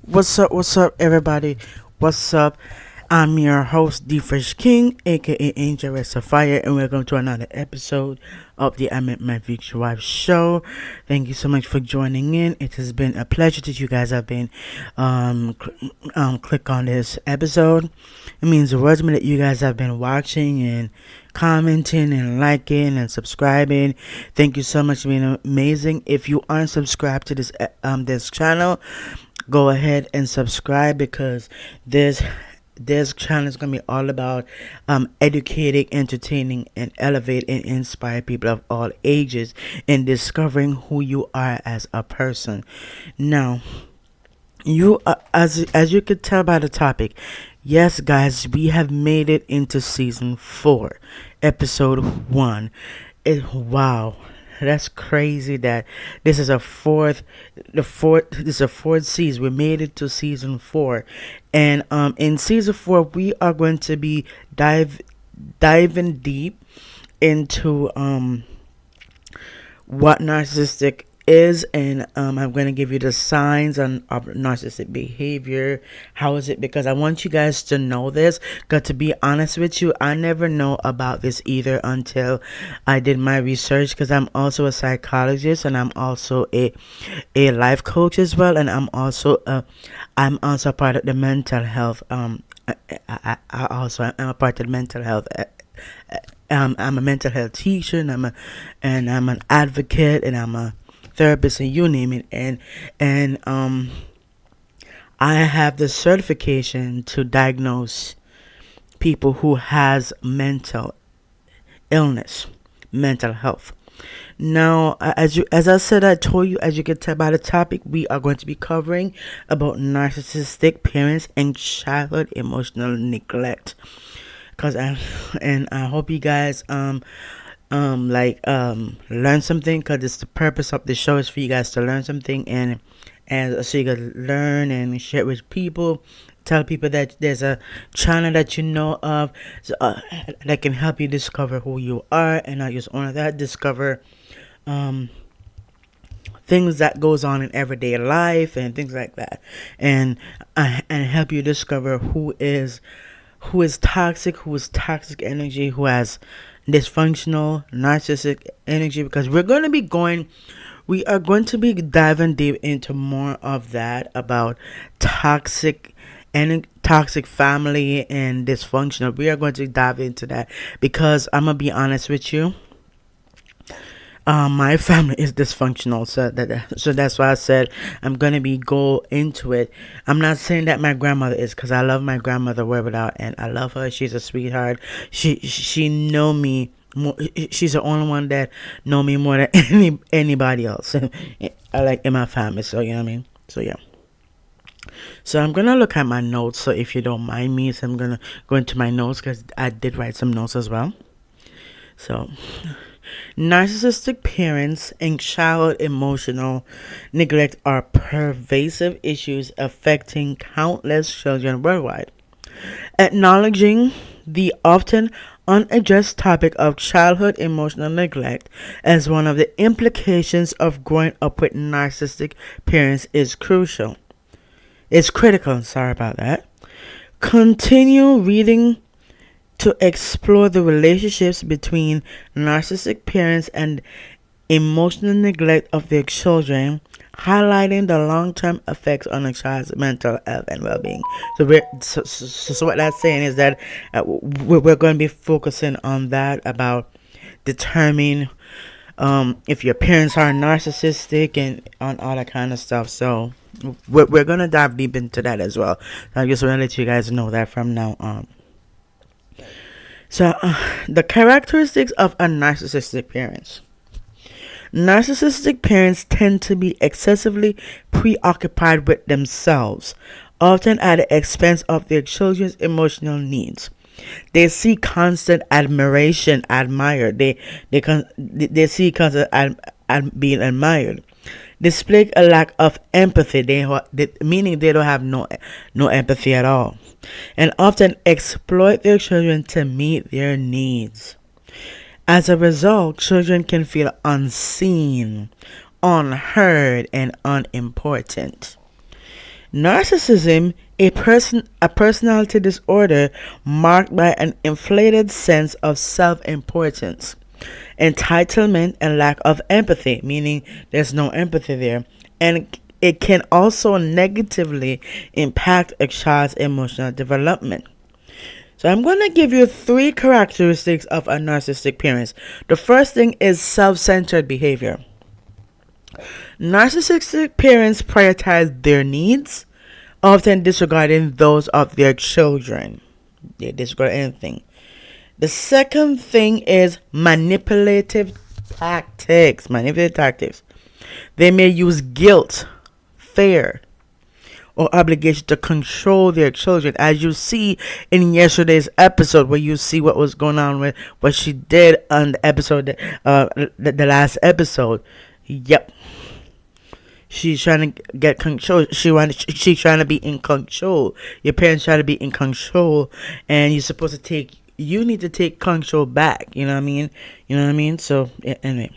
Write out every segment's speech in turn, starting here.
What's up, everybody? What's up? I'm your host, D Fresh King, aka Angel Rest of Fire, and welcome to another episode of the I Met My Future Wife Show. Thank you so much for joining in. It has been a pleasure that you guys have been click on this episode. It means the words to me that you guys have been watching and commenting and liking and subscribing. Thank you so much for being amazing. If you aren't subscribed to this channel, go ahead and subscribe because this channel is going to be all about educating, entertaining, and elevate and inspire people of all ages in discovering who you are as a person. Now, you as you could tell by the topic, yes, guys, we have made it into season 4, episode 1. Wow, that's crazy that this is this is a fourth season. We made it to season 4, and in season 4 we are going to be diving deep into what narcissistic is, and I'm going to give you the signs of narcissistic behavior. How is it? Because I want you guys to know this, because to be honest with you, I never know about this either until I did my research, because I'm also a psychologist and I'm also a life coach as well, and I'm also part of the mental health I'm a part of the mental health I'm a mental health teacher, and I'm an advocate, and I'm a therapist, and you name it, and I have the certification to diagnose people who has mental illness, mental health. Now, as I said, I told you, as you can tell by the topic, we are going to be covering about narcissistic parents and childhood emotional neglect. I hope you guys learn something, because it's the purpose of the show is for you guys to learn something, and so you can learn and share it with people. Tell people that there's a channel that you know of, that can help you discover who you are, and not just only that, discover things that goes on in everyday life and things like that, and help you discover who is toxic, who is toxic energy, who has dysfunctional narcissistic energy, because we are going to be diving deep into more of that about toxic and toxic family and dysfunctional. We are going to dive into that, because I'm gonna be honest with you, my family is dysfunctional, so that's why I said I'm gonna be go into it. I'm not saying that my grandmother is, because I love my grandmother without, and I love her. She's a sweetheart. She know me more. She's the only one that know me more than anybody else. I like in my family, so you know what I mean. So yeah. So I'm gonna look at my notes. So if you don't mind me, so I'm gonna go into my notes, because I did write some notes as well. So, narcissistic parents and childhood emotional neglect are pervasive issues affecting countless children worldwide. Acknowledging the often unaddressed topic of childhood emotional neglect as one of the implications of growing up with narcissistic parents is crucial. It's critical, sorry about that. Continue reading to explore the relationships between narcissistic parents and emotional neglect of their children, highlighting the long-term effects on a child's mental health and well-being. So what that's saying is that we're going to be focusing on that, about determining if your parents are narcissistic and on all that kind of stuff. So we're going to dive deep into that as well. I just want to let you guys know that from now on. So, the characteristics of a narcissistic parents. Narcissistic parents tend to be excessively preoccupied with themselves, often at the expense of their children's emotional needs. They see constant admiration, admired. They see constant being admired. Display a lack of empathy. Meaning they don't have no empathy at all, and often exploit their children to meet their needs. As a result, children can feel unseen, unheard, and unimportant. Narcissism, a personality disorder marked by an inflated sense of self-importance, entitlement, and lack of empathy, meaning there's no empathy there, and it can also negatively impact a child's emotional development. So I'm going to give you 3 characteristics of a narcissistic parent. The first thing is self-centered behavior. Narcissistic parents prioritize their needs, often disregarding those of their children. They disregard anything. The second thing is manipulative tactics. Manipulative tactics. They may use guilt, fear, or obligation to control their children, as you see in yesterday's episode, where you see what was going on with what she did on the episode, the last episode. Yep, she's trying to get control. She's trying to be in control. Your parents try to be in control, and you're supposed to take. You need to take control back. You know what I mean? You know what I mean? So yeah, anyway.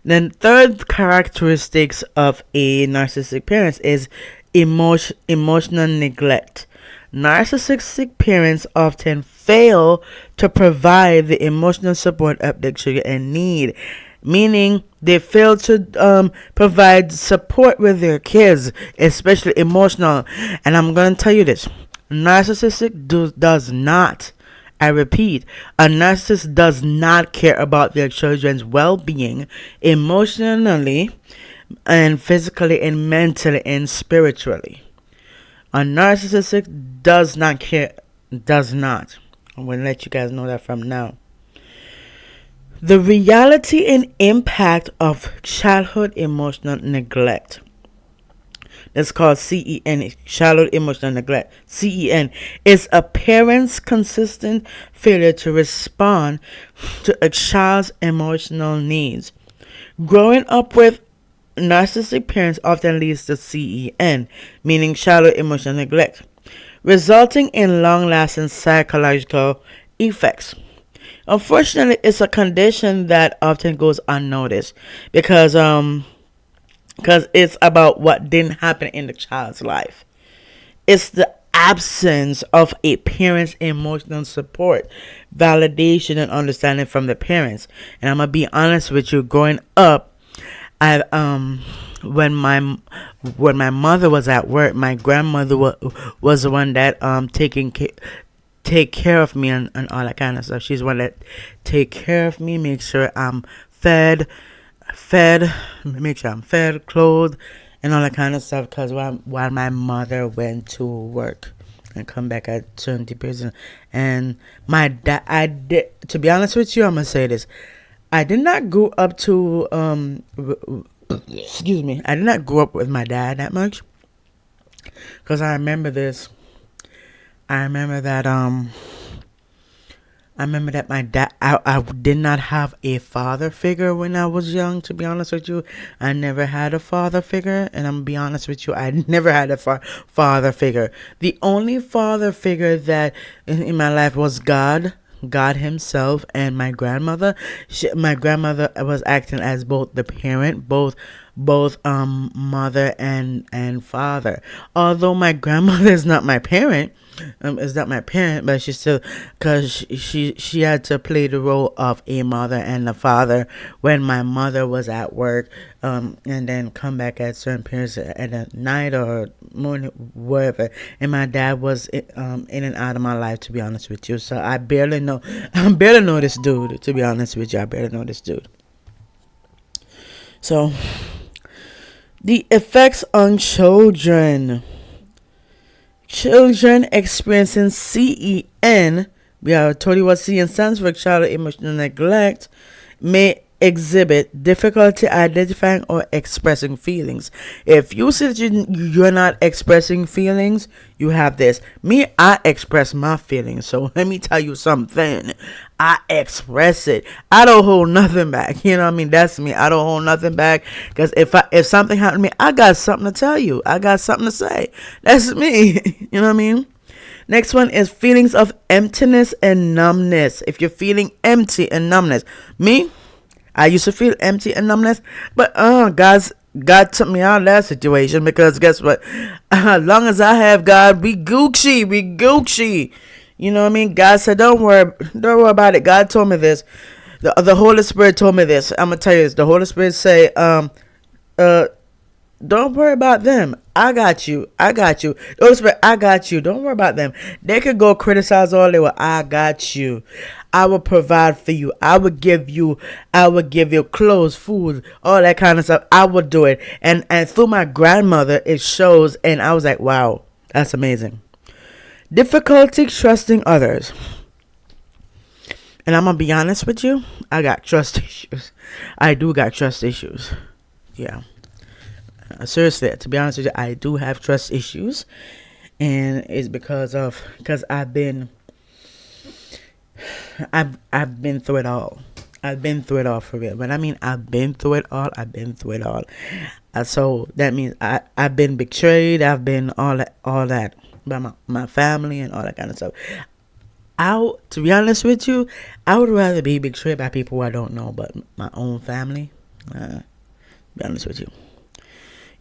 Then third characteristics of a narcissistic parent is emotional neglect. Narcissistic parents often fail to provide the emotional support of their children in need, meaning they fail to provide support with their kids, especially emotional. And I'm going to tell you this: narcissistic does not. I repeat, a narcissist does not care about their children's well-being emotionally and physically and mentally and spiritually. A narcissistic does not care. Does not. I'm going to let you guys know that from now. The reality and impact of childhood emotional neglect. That's called CEN, childhood emotional neglect. CEN is a parent's consistent failure to respond to a child's emotional needs. Growing up with narcissistic parents often leads to CEN, meaning childhood emotional neglect, resulting in long-lasting psychological effects. Unfortunately, it's a condition that often goes unnoticed because it's about what didn't happen in the child's life. It's the absence of a parent's emotional support, validation, and understanding from the parents. And I'm gonna be honest with you. Growing up, I when my mother was at work, my grandmother was the one that take care of me and all that kind of stuff. She's the one that take care of me, make sure I'm fed, make sure I'm fed, clothed, and all that kind of stuff. Because while my mother went to work and come back at certain periods, and my dad, to be honest with you, I'm gonna say this: I did not grow up to excuse me. I did not grow up with my dad that much, because I remember this. I remember that my dad, I did not have a father figure when I was young, to be honest with you. I never had a father figure, and I'm going to be honest with you, I never had a father figure. The only father figure that in my life was God himself, and my grandmother. My grandmother was acting as both the parent, both mother and father. Although my grandmother is not my parent, but she still, because she had to play the role of a mother and a father when my mother was at work, and then come back at certain periods at the night or morning, wherever. And my dad was in and out of my life, to be honest with you. So I barely know this dude, to be honest with you. I barely know this dude. So the effects on children. Children experiencing CEN, we have told you what CEN stands for, childhood emotional neglect, may exhibit difficulty identifying or expressing feelings. If you see that you're not expressing feelings, you have this. Me, I express my feelings. So let me tell you something. I express it. I don't hold nothing back. You know what I mean? That's me. I don't hold nothing back. Because if something happened to me, I got something to tell you. I got something to say. That's me. You know what I mean? Next one is feelings of emptiness and numbness. If you're feeling empty and numbness. Me, I used to feel empty and numbness, but God took me out of that situation because guess what? As long as I have God, we Gucci, we Gucci. You know what I mean? God said, don't worry about it. God told me this. The Holy Spirit told me this. I'm gonna tell you this. The Holy Spirit say, uh, don't worry about them. I got you. I got you. The Holy Spirit, I got you. Don't worry about them. They could go criticize all they want. I got you. I will provide for you. I will give you clothes, food, all that kind of stuff. I will do it. And through my grandmother, it shows. And I was like, wow, that's amazing. Difficulty trusting others. And I'm going to be honest with you. I got trust issues. I do got trust issues. Yeah. Seriously, to be honest with you, I do have trust issues. And it's because I've been through it all. I've been through it all for real. But I mean, I've been through it all. So that means I've been betrayed. I've been all that by my family and all that kind of stuff. To be honest with you, I would rather be betrayed by people who I don't know, but my own family. To be honest with you,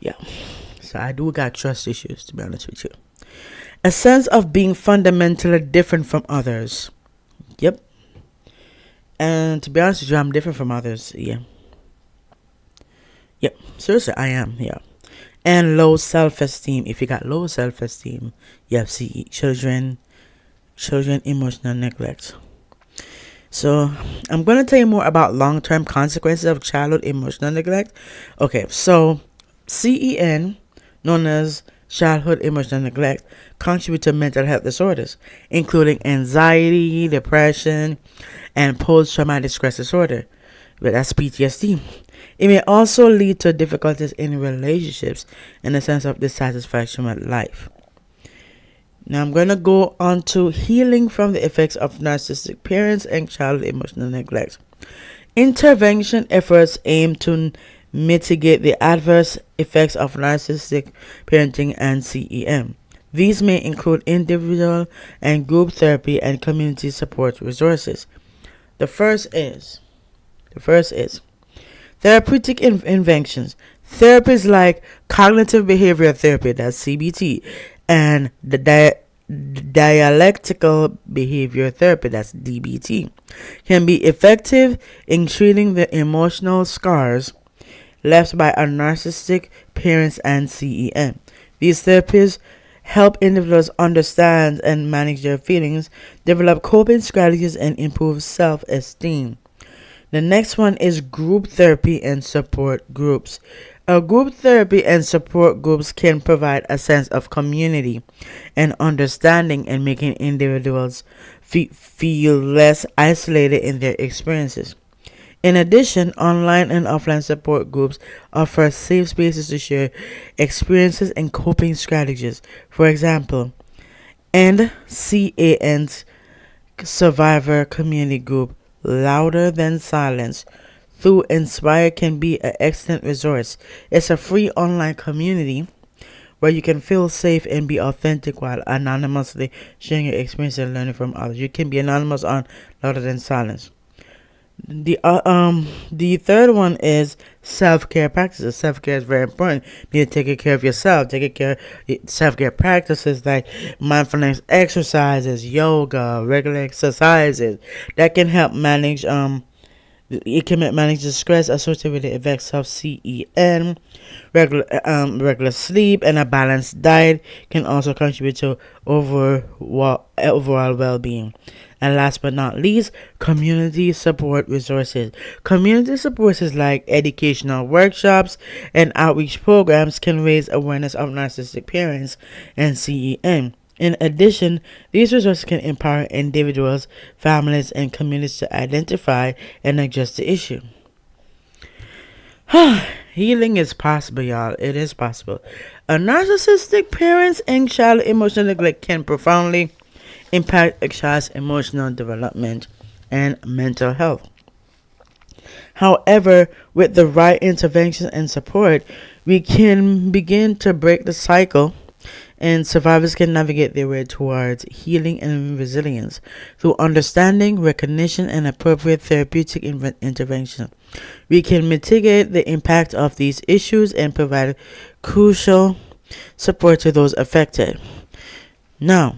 yeah. So I do got trust issues. To be honest with you, a sense of being fundamentally different from others. Yep. And to be honest with you, I'm different from others. Yeah. Yep. Seriously, I am. Yeah. And low self-esteem. If you got low self-esteem, you have children emotional neglect. So I'm going to tell you more about long-term consequences of childhood emotional neglect. Okay, so CEN, known as childhood emotional neglect, contribute to mental health disorders, including anxiety, depression, and post-traumatic stress disorder. But that's PTSD. It may also lead to difficulties in relationships and a sense of dissatisfaction with life. Now I'm going to go on to healing from the effects of narcissistic parents and childhood emotional neglect. Intervention efforts aim to mitigate the adverse effects of narcissistic parenting and CEM. These may include individual and group therapy and community support resources. The first is therapeutic interventions. Therapies like cognitive behavior therapy, that's CBT, and the dialectical behavior therapy, that's DBT, can be effective in treating the emotional scars left by a narcissistic parents and CEM. These therapies help individuals understand and manage their feelings, develop coping strategies, and improve self-esteem. The next one is group therapy and support groups. Group therapy and support groups can provide a sense of community and understanding and making individuals feel less isolated in their experiences. In addition, online and offline support groups offer safe spaces to share experiences and coping strategies. For example, NCAN's Survivor Community Group, Louder Than Silence, through Inspire, can be an excellent resource. It's a free online community where you can feel safe and be authentic while anonymously sharing your experience and learning from others. You can be anonymous on Louder Than Silence. The third one is self-care practices. Self-care is very important. You need to take care of yourself. Self-care practices like mindfulness exercises, yoga, regular exercises that can help manage it can manage the stress associated with the effects of CEN. Regular sleep and a balanced diet can also contribute to overall well-being. And last but not least, community support resources. Community supports like educational workshops and outreach programs can raise awareness of narcissistic parents and CEN. In addition, these resources can empower individuals, families, and communities to identify and address the issue. Healing is possible, y'all. It is possible. A narcissistic parents and child emotional neglect can profoundly impact a child's emotional development and mental health. However, with the right intervention and support, we can begin to break the cycle And survivors can navigate their way towards healing and resilience through understanding, recognition, and appropriate therapeutic intervention. We can mitigate the impact of these issues and provide crucial support to those affected. Now,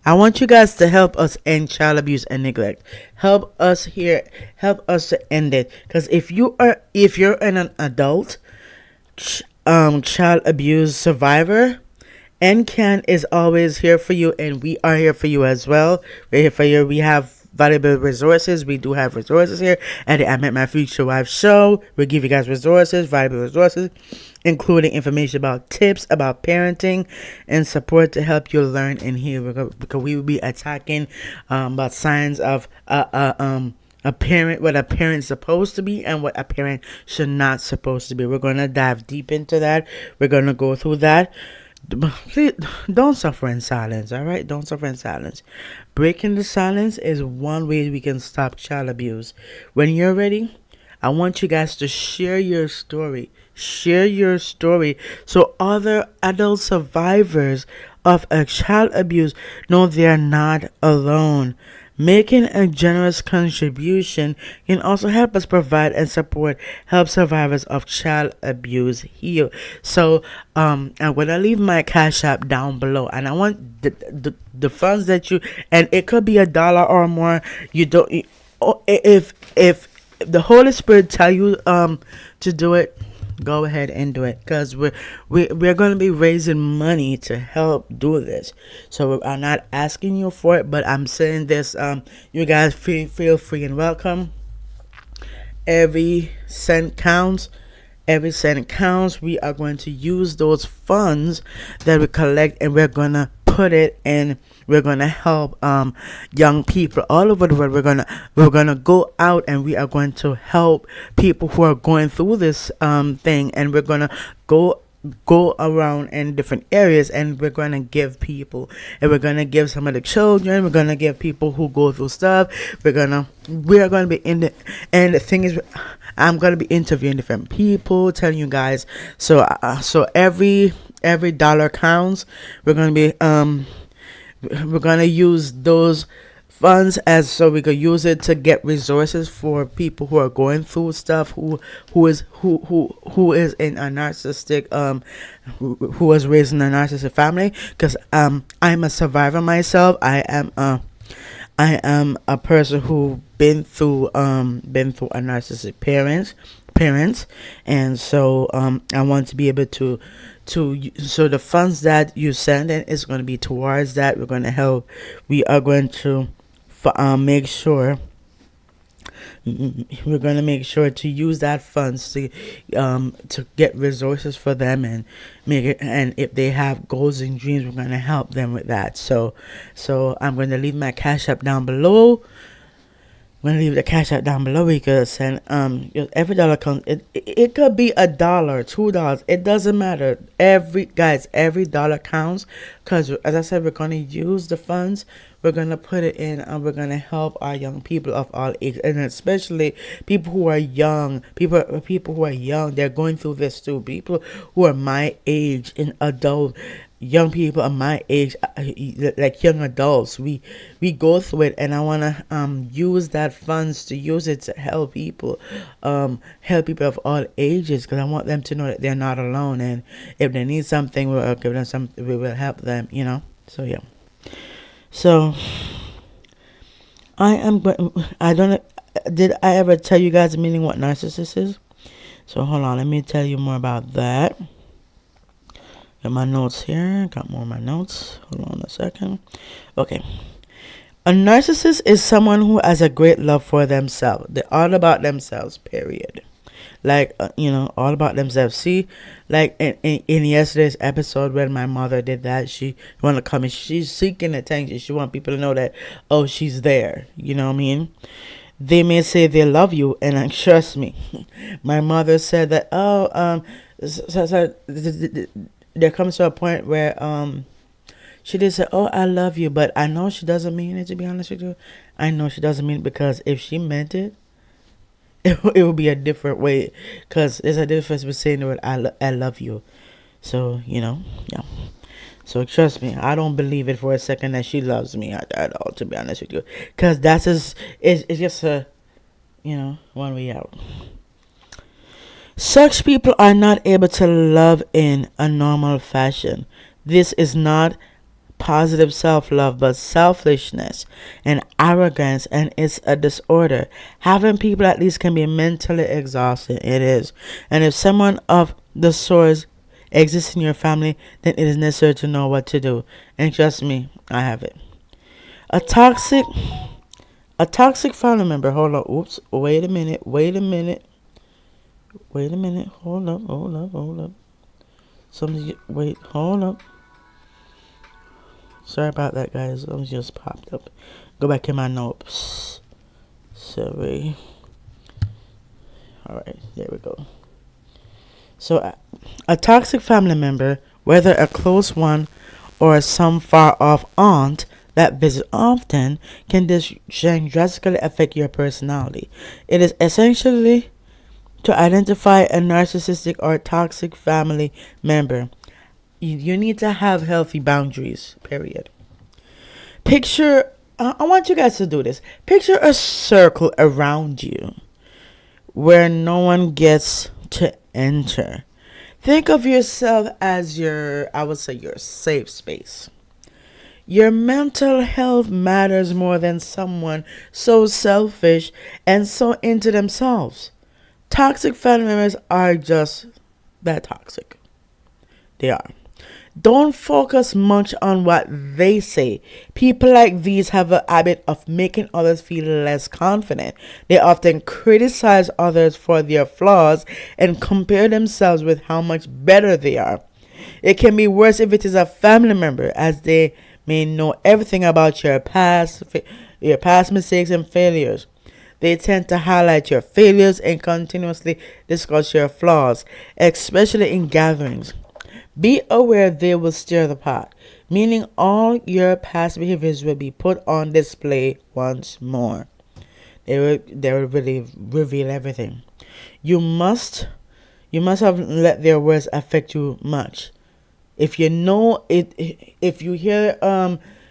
I want you guys to help us end child abuse and neglect. Help us to end it. Because if you're an adult child abuse survivor, NCAN is always here for you, and we are here for you as well. We're here for you. We have valuable resources. We do have resources here at the I Met My Future Wife Show. We give you guys resources, valuable resources, including information about tips about parenting and support to help you learn and heal. Because we will be attacking about signs of a parent, what a parent's supposed to be and what a parent should not supposed to be. We're gonna dive deep into that. We're gonna go through that. Please don't suffer in silence. All right, don't suffer in silence. Breaking the silence is one way we can stop child abuse. When you're ready, I want you guys to share your story. Share your story so other adult survivors of a child abuse know they're not alone. Making a generous contribution can also help us provide and help survivors of child abuse heal. So I'm gonna leave my cash app down below, and I want the funds that you, and it could be $1 or more. You don't, if the Holy Spirit tell you to do it, go ahead and do it, because we're going to be raising money to help do this. So I'm not asking you for it, but I'm saying this. You guys feel free and welcome. Every cent counts. Every cent counts. We are going to use those funds that we collect, and we're going to put it in. We're gonna help young people all over the world. We're gonna go out, and we are going to help people who are going through this thing, and we're gonna go around in different areas, and we're gonna give people, and we're gonna give some of the children. We're gonna give people who go through stuff. We are gonna be in the, and the thing is, I'm gonna be interviewing different people, telling you guys. So every dollar counts. We're gonna use those funds as so we could use it to get resources for people who are going through stuff, who is in a narcissistic who was raised in a narcissistic family. Because I'm a survivor myself. I am a person who been through a narcissistic parents, and so I want to be able to so the funds that you send in is going to be towards that. We're going to help. We are going to make sure. We're going to make sure to use that funds to get resources for them and make it. And if they have goals and dreams, we're going to help them with that. So I'm going to leave my cash app down below. I'm gonna leave the cash app down below. We could send every dollar comes. It could be $1, $2. It doesn't matter. Every dollar counts, because as I said, we're gonna use the funds. We're gonna put it in, and we're gonna help our young people of all ages, and especially people who are young. People who are young. They're going through this too. People who are my age and adult. Young people of my age, like young adults, we go through it, and I want to use that funds to use it to help people of all ages, because I want them to know that they're not alone, and if they need something, we'll give them something. We will help them, so yeah. So I don't know, did I ever tell you guys the meaning what narcissist is? So hold on, let me tell you more about that. Got my notes here. Got more of my notes. Hold on a second. Okay. A narcissist is someone who has a great love for themselves. They're all about themselves, period. Like, all about themselves. See, like in yesterday's episode when my mother did that, she want to come and she's seeking attention. She want people to know that, oh, she's there. You know what I mean? They may say they love you, and trust me, my mother said that, there comes to a point where she did say, oh, I love you, but I know she doesn't mean it, to be honest with you. I know she doesn't mean it, because if she meant it, it would be a different way, because there's a difference between saying the word I love you. So, yeah. So trust me, I don't believe it for a second that she loves me at all, to be honest with you. Because that's just, it's just a, one way out. Such people are not able to love in a normal fashion. This is not positive self love, but selfishness and arrogance, and it's a disorder. Having people at least can be mentally exhausting. It is. And if someone of the sort exists in your family, then it is necessary to know what to do. And trust me, I have it. A toxic family member. Hold on. Oops. Wait a minute. Hold up. Wait. Hold up. Sorry about that, guys. Something just popped up. Go back in my notes. Sorry. Alright, there we go. So, a toxic family member, whether a close one or some far off aunt that visit often, can drastically affect your personality. It is essentially to identify a narcissistic or toxic family member. You need to have healthy boundaries, period. Picture, I want you guys to do this. Picture a circle around you where no one gets to enter. Think of yourself as your safe space. Your mental health matters more than someone so selfish and so into themselves. Toxic family members are just that toxic. They are. Don't focus much on what they say. People like these have a habit of making others feel less confident. They often criticize others for their flaws and compare themselves with how much better they are. It can be worse if it is a family member, as they may know everything about your past mistakes and failures. They tend to highlight your failures and continuously discuss your flaws, especially in gatherings. Be aware they will stir the pot, meaning all your past behaviors will be put on display once more. They will really reveal everything. You must have let their words affect you much. If you know it, if you hear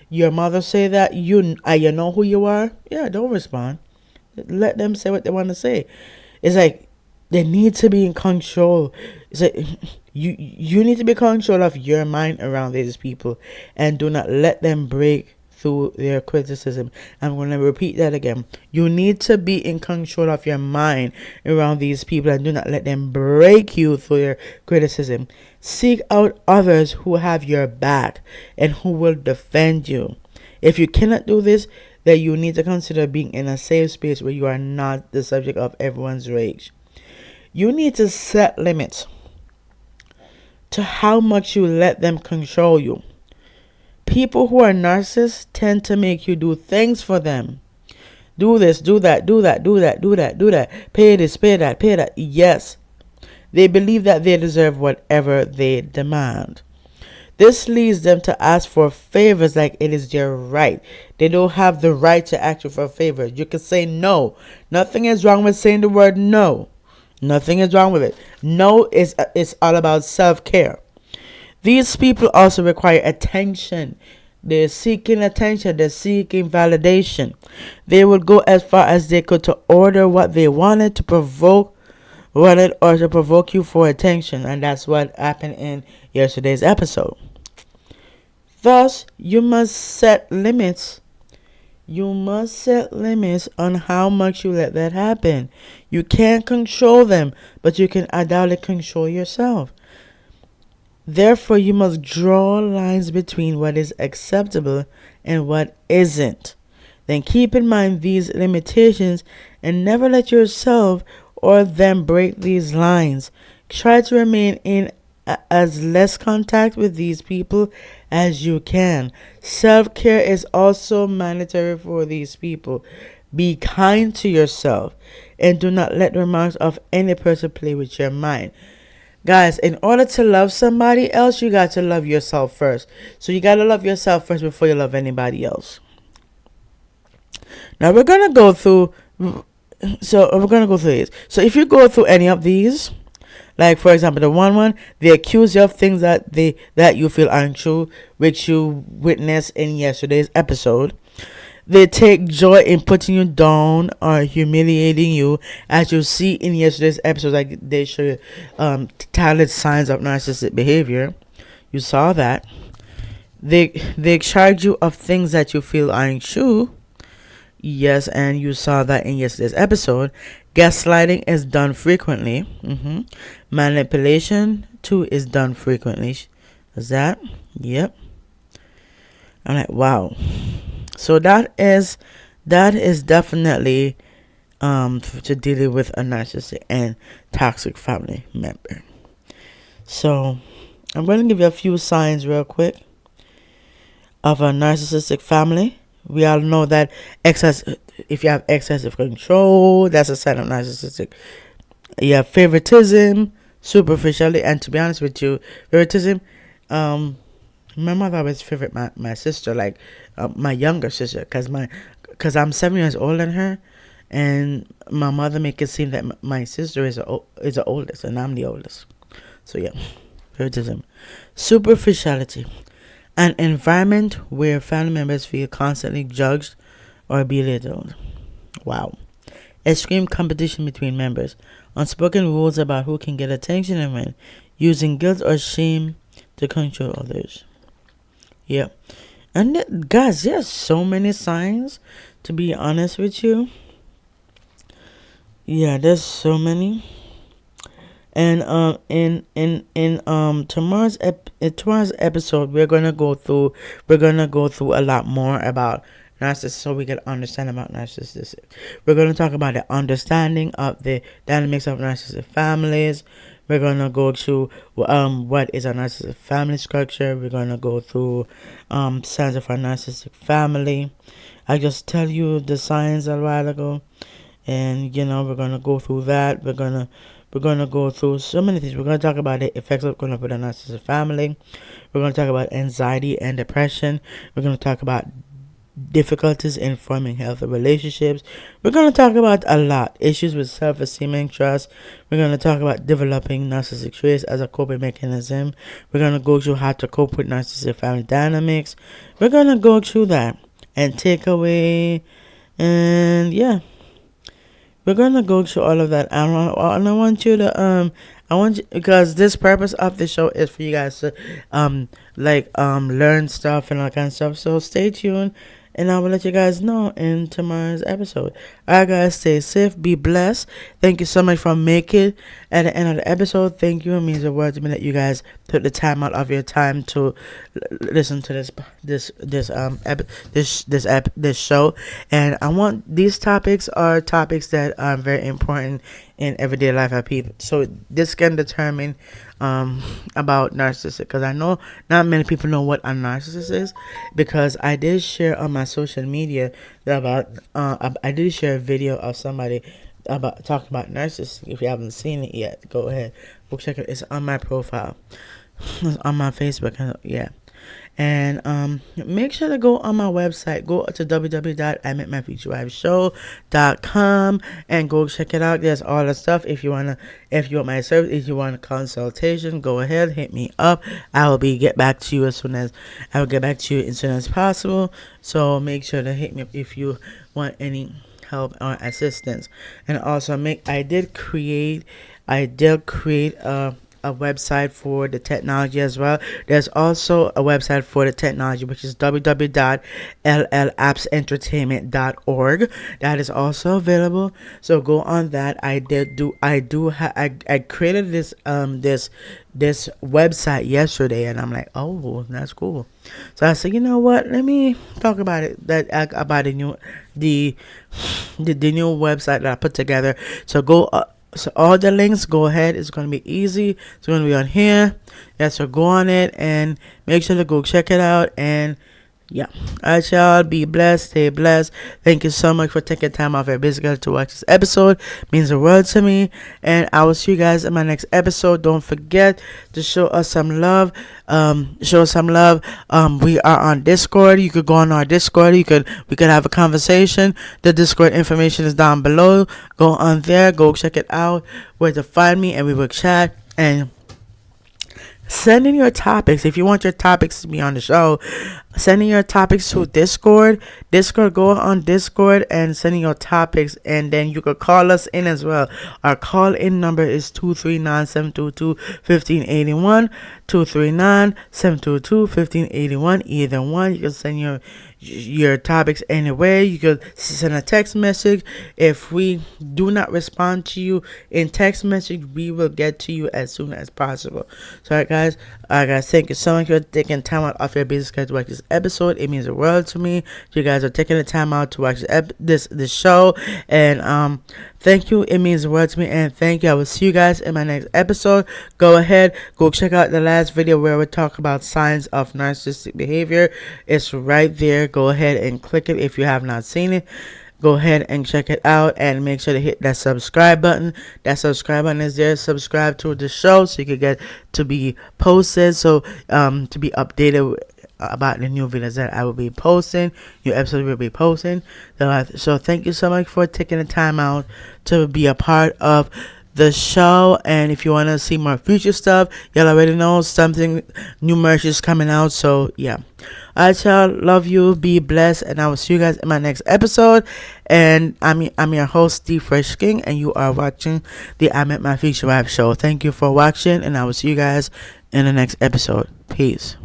your mother say that, you know who you are. Yeah, don't respond. Let them say what they want to say. It's like they need to be in control. It's like you need to be in control of your mind around these people, and do not let them break through their criticism. I'm going to repeat that again. You need to be in control of your mind around these people, and do not let them break you through their criticism. Seek out others who have your back and who will defend you. If you cannot do this, then you need to consider being in a safe space where you are not the subject of everyone's rage. You need to set limits to how much you let them control you. People who are narcissists tend to make you do things for them. Do this, do that, do that, do that, do that, do that. Pay this, pay that, pay that. Yes. They believe that they deserve whatever they demand. This leads them to ask for favors like it is their right. They don't have the right to ask you for favors. You can say no. Nothing is wrong with saying the word no. Nothing is wrong with it. No is it's all about self-care. These people also require attention. They're seeking attention. They're seeking validation. They would go as far as they could to order what they wanted to provoke you for attention. And that's what happened in yesterday's episode. Thus, you must set limits. You must set limits on how much you let that happen. You can't control them, but you can undoubtedly control yourself. Therefore, you must draw lines between what is acceptable and what isn't. Then keep in mind these limitations and never let yourself or them break these lines. Try to remain in as less contact with these people as you can. Self-care is also mandatory for these people. Be kind to yourself and do not let the remarks of any person play with your mind. Guys, in order to love somebody else, you got to love yourself first. So you got to love yourself first before you love anybody else. Now we're going to go through this. So if you go through any of these, Like for example, the one, they accuse you of things that you feel aren't true, which you witnessed in yesterday's episode. They take joy in putting you down or humiliating you, as you see in yesterday's episode. Like they show you tailored signs of narcissistic behavior. You saw that. They charge you of things that you feel aren't true. Yes, and you saw that in yesterday's episode. Gaslighting is done frequently. Manipulation too is done frequently. Is that? Yep. I'm like, wow. So that is definitely to deal with a narcissistic and toxic family member. So I'm going to give you a few signs real quick of a narcissistic family. We all know that if you have excessive control, that's a sign of narcissistic. You have favoritism, superficiality, and to be honest with you, favoritism, my mother always favorite my sister, like my younger sister, because I'm 7 years older than her, and my mother make it seem that my sister is the oldest, and I'm the oldest. So yeah, favoritism, superficiality, an environment where family members feel constantly judged or belittled. Wow. Extreme competition between members, unspoken rules about who can get attention and when, using guilt or shame to control others. Yeah. And guys, there's so many signs, to be honest with you. Yeah, there's so many. And in tomorrow's episode, we're gonna go through a lot more about narcissism, so we can understand about narcissism. We're gonna talk about the understanding of the dynamics of narcissistic families. We're gonna go through what is a narcissistic family structure. We're gonna go through signs of a narcissistic family. I just tell you the signs a while ago, and we're gonna go through that. We're gonna go through so many things. We're gonna talk about the effects of growing up with a narcissistic family. We're gonna talk about anxiety and depression. We're gonna talk about difficulties in forming healthy relationships. We're going to talk about a lot. Issues with self-esteem and trust. We're going to talk about developing narcissistic traits as a coping mechanism. We're going to go through how to cope with narcissistic family dynamics. We're going to go through that and take away. And yeah, we're going to go through all of that. And I want you to because this purpose of the show is for you guys to learn stuff and all kind of stuff. So stay tuned, and I will let you guys know in tomorrow's episode. Alright guys, stay safe, be blessed. Thank you so much for making it at the end of the episode. Thank you. It means the world to me that you guys took the time out of your time to listen to this show. And I want these topics that are very important in everyday life of people. So this can determine about narcissism, because I know not many people know what a narcissist is, because I did share on my social media about I did share a video of somebody about talking about narcissism. If you haven't seen it yet, go ahead, go check it. It's on my profile. It's on my Facebook. Yeah. And make sure to go on my website. Go to www.IMetMyFutureWifeShow.com and go check it out. There's all the stuff. If you want my service, if you want a consultation, go ahead, hit me up. I will get back to you as soon as possible. So make sure to hit me up if you want any help or assistance. And also I did create a website for the technology as well. There's also a website for the technology, which is www.llappsentertainment.org. That is also available. So go on that. I created this website yesterday, and I'm like, oh, that's cool. So I said, you know what? Let me talk about it. About the new website that I put together. So go. So all the links, go ahead. It's going to be easy. It's going to be on here. Yeah, so go on it and make sure to go check it out. And yeah, I shall be blessed. Stay blessed. Thank you so much for taking time off your busy schedule to watch this episode. It means the world to me. And I will see you guys in my next episode. Don't forget to show us some love. We are on Discord. You could go on our Discord. We could have a conversation. The Discord information is down below. Go on there. Go check it out. Where to find me, and we will chat. And send in your topics. If you want your topics to be on the show, send in your topics to Discord. Go on Discord and send in your topics, and then you could call us in as well. Our call in number is 239-722-1581. 239-722-1581. Either one. You can send your topics anywhere. You could send a text message. If we do not respond to you in text message, we will get to you as soon as possible. So guys, thank you so much for taking time out of your busy schedule to watch this episode. It means the world to me. You guys are taking the time out to watch this show, and thank you. It means the world to me, and thank you. I will see you guys in my next episode. Go ahead, go check out the last video where we talk about signs of narcissistic behavior. It's right there. Go ahead and click it if you have not seen it. Go ahead and check it out, and make sure to hit that subscribe button. That subscribe button is there. Subscribe to the show so you can get to be posted, to be updated about the new videos that I will be posting. New episodes will be posting. So thank you so much for taking the time out to be a part of the show. And if you want to see more future stuff, y'all already know something new merch is coming out. So yeah. Alright, y'all, love you, be blessed, and I will see you guys in my next episode. And I'm your host, Steve Fresh King, and you are watching the I Met My Future Wife Show. Thank you for watching, and I will see you guys in the next episode. Peace.